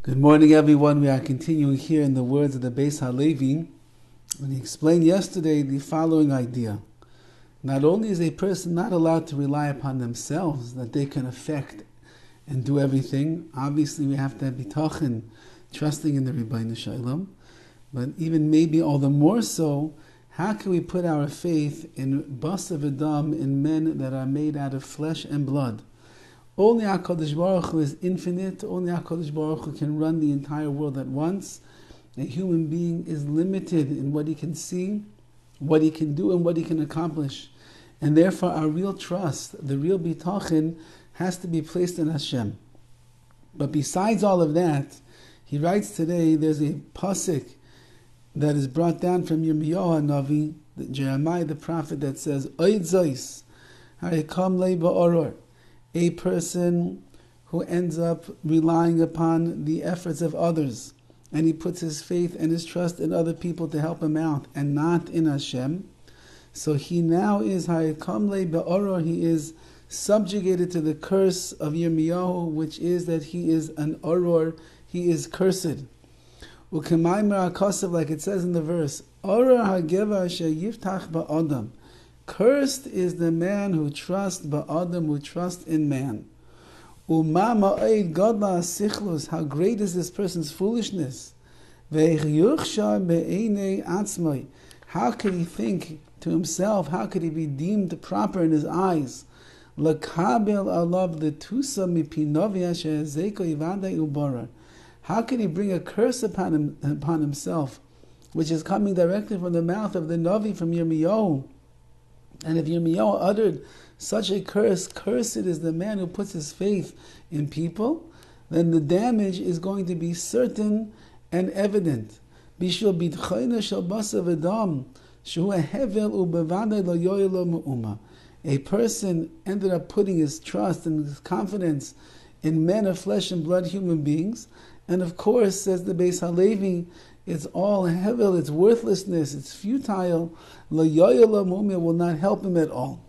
Good morning, everyone. We are continuing here in the words of the Beis Halevi. And he explained yesterday the following idea. Not only is a person not allowed to rely upon themselves, that they can affect and do everything. Obviously, we have to have Bitachon, trusting in the Rabbi Shalom. But even maybe all the more so, how can we put our faith in Basav Adam, in men that are made out of flesh and blood? Only HaKadosh Baruch Hu is infinite. Only HaKadosh Baruch Hu can run the entire world at once. A human being is limited in what he can see, what he can do, and what he can accomplish. And therefore our real trust, the real bitachon, has to be placed in Hashem. But besides all of that, he writes today, there's a pasuk that is brought down from Yirmiyahu Navi, Jeremiah the prophet, that says, Oid Zois, Harikam Lei Ba'oror. A person who ends up relying upon the efforts of others, and he puts his faith and his trust in other people to help him out, and not in Hashem. So he now is Ha'ikamle Be'oror, he is subjugated to the curse of Yirmiyahu, which is that he is an Oror, he is cursed. Ukemaimar HaKasav, like it says in the verse, Oror HaGeva Asher Yiftach Ba'adam. Cursed is the man who trusts Ba'adam, who trusts in man. Uma ma'ed gadla sichlus, how great is this person's foolishness. Ve'yuchsha be'enei atzmai, how could he think to himself, how could he be deemed proper in his eyes? L'kabel alav l'tusa mipinovia she'ezeko ivadei ubara. How could he bring a curse upon himself, which is coming directly from the mouth of the Navi, from Yirmiyahu? And if Yirmiyahu uttered such a curse, cursed is the man who puts his faith in people, then the damage is going to be certain and evident. Bishul bidchayna shel basav adam, shehu hevel ubevadei lo yoyelo me'uma. A person ended up putting his trust and his confidence in men of flesh and blood, human beings, and of course, says the Beis Halevi, it's all hevel, it's worthlessness, it's futile. Lo yoyelo me'uma will not help him at all.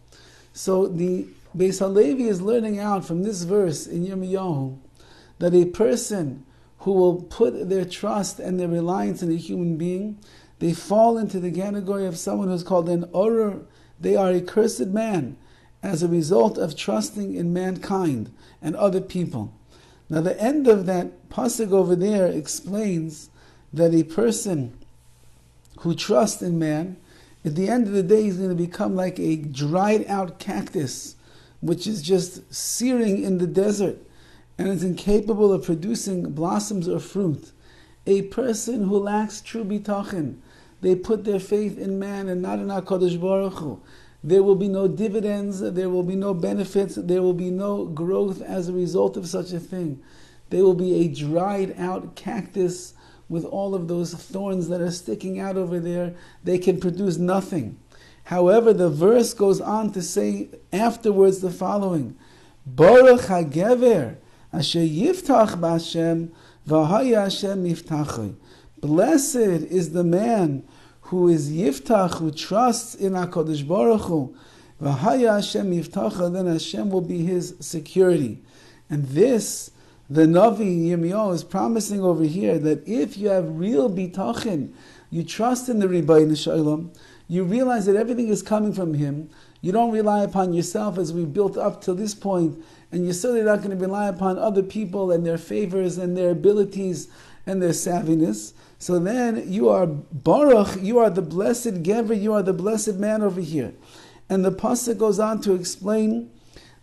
So the Beis Halevi is learning out from this verse in Yirmiyahu that a person who will put their trust and their reliance in a human being, they fall into the category of someone who's called an oror. They are a cursed man as a result of trusting in mankind and other people. Now the end of that pasuk over there explains that a person who trusts in man, at the end of the day, he's going to become like a dried out cactus, which is just searing in the desert, and is incapable of producing blossoms or fruit. A person who lacks true bitachon, they put their faith in man and not in HaKadosh Baruch Hu. There will be no dividends, there will be no benefits, there will be no growth as a result of such a thing. They will be a dried out cactus with all of those thorns that are sticking out over there. They can produce nothing. However, the verse goes on to say afterwards the following: Baruch HaGever Asher Yiftach B'Hashem V'Haya Hashem Yiftachai. Blessed is the man who is Yiftach, who trusts in HaKadosh Baruch Hu. V'Haya Hashem Yiftachai, then Hashem will be his security. And this, the Navi Yirmiyahu is promising over here, that if you have real bitachon, you trust in the Rabbi Shalom, you realize that everything is coming from him. You don't rely upon yourself as we've built up to this point, and you're certainly not going to rely upon other people and their favors and their abilities and their savviness. So then you are Baruch, you are the blessed Gever, you are the blessed man over here. And the pasuk goes on to explain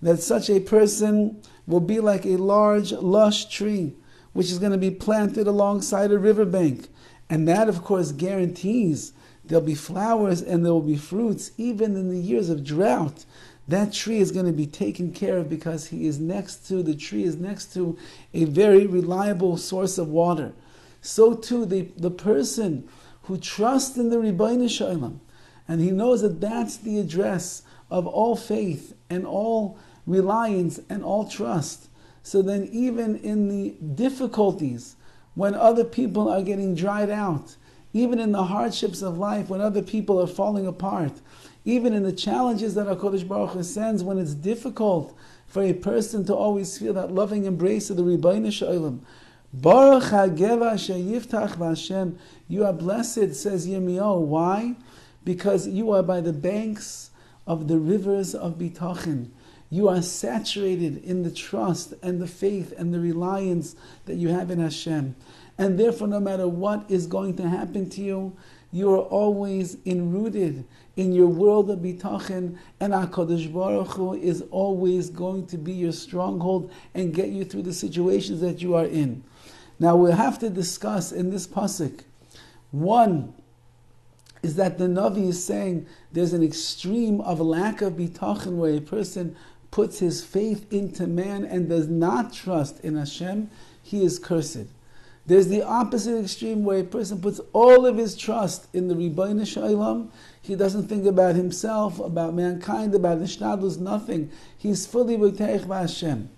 that such a person will be like a large, lush tree, which is going to be planted alongside a riverbank. And that, of course, guarantees there'll be flowers and there will be fruits, even in the years of drought. That tree is going to be taken care of because the tree is next to a very reliable source of water. So too, the person who trusts in the Rabbi Shalom, and he knows that that's the address of all faith and all reliance and all trust. So then even in the difficulties, when other people are getting dried out, even in the hardships of life, when other people are falling apart, even in the challenges that HaKadosh Baruch Hu sends, when it's difficult for a person to always feel that loving embrace of the Rabbi Shalom, Baruch hageva asher yiftach v'Hashem. You are blessed, says Yirmiyahu. Why? Because you are by the banks of the rivers of Bitachon. You are saturated in the trust and the faith and the reliance that you have in Hashem. And therefore, no matter what is going to happen to you, you are always enrooted in your world of Bitachon, and HaKadosh Baruch Hu is always going to be your stronghold and get you through the situations that you are in. Now, we'll have to discuss in this pasuk. One is that the Navi is saying there's an extreme of lack of Bitachon where a person puts his faith into man and does not trust in Hashem. He is cursed. There's the opposite extreme where a person puts all of his trust in the Ribbono Shel Olam. He doesn't think about himself, about mankind, about Ishtadlus, nothing. He's fully B'teich Hashem.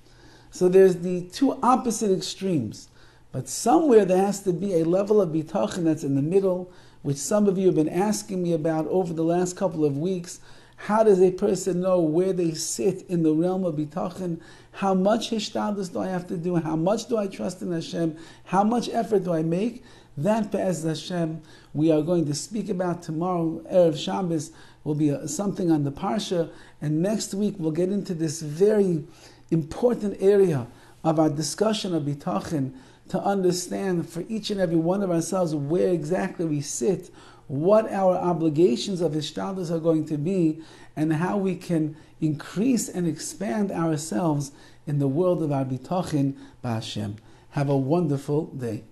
So there's the two opposite extremes. But somewhere there has to be a level of Bitachon that's in the middle, which some of you have been asking me about over the last couple of weeks. How does a person know where they sit in the realm of Bitachon? How much Hishtadlus do I have to do? How much do I trust in Hashem? How much effort do I make? That, Be'ez Hashem, we are going to speak about tomorrow. Erev Shabbos will be something on the Parsha. And next week we'll get into this very important area of our discussion of Bitachon, to understand for each and every one of ourselves where exactly we sit, what our obligations of Hishtadlus are going to be, and how we can increase and expand ourselves in the world of our Bitachon B'Hashem. Have a wonderful day.